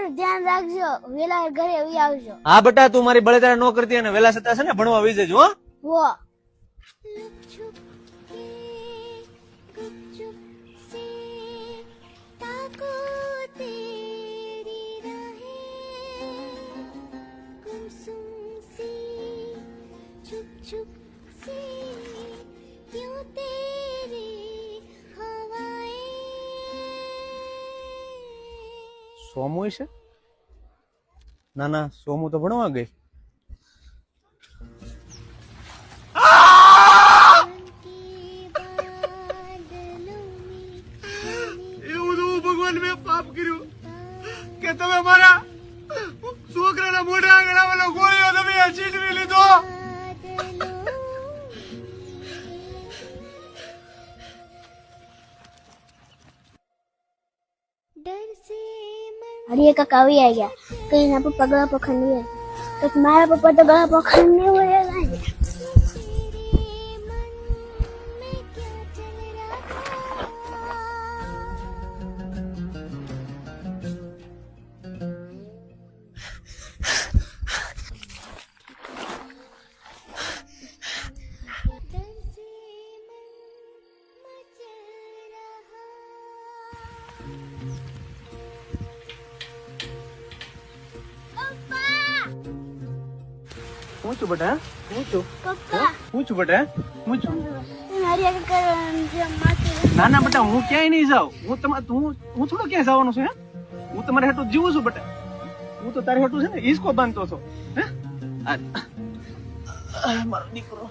પણ ધ્યાન રાખજો, વેલા ઘરે આવી આવજો. હા બેટા, તું મારી બળેતરા ન કરતી અને વેલા સતા છે ને ભણવા આવી જજો. હો હો. સોમુ છે? ના ના, સોમુ તો ભણવા ગઈ. એવું તો ભગવાન મેં પાપ કર્યું કે તમે મારા છોકરાના મોઢા આગળ આવેલો ગોળીઓ તમે આ છીનવી લીધો. હરિયે કાકા આવી ગયા. કઈ ના પપ્પા ગળા પખંડ નહીં, તો મારા પપ્પા તો ગળા પખંડ નહીં હોય. હું છું બેટા? હું છું. પપ્પા હું છું બેટા? હું છું. હરિયા કાકા ના ના બેટા, હું ક્યાંય નહીં જાઉં. હું થોડો ક્યાંય જવાનો છું. હે, હું તમારે હેઠું જીવું છું બેટા. હું તો તારે હેઠું છે ને ઈસકો બાંધતો છો. હે, મારો દીકરો.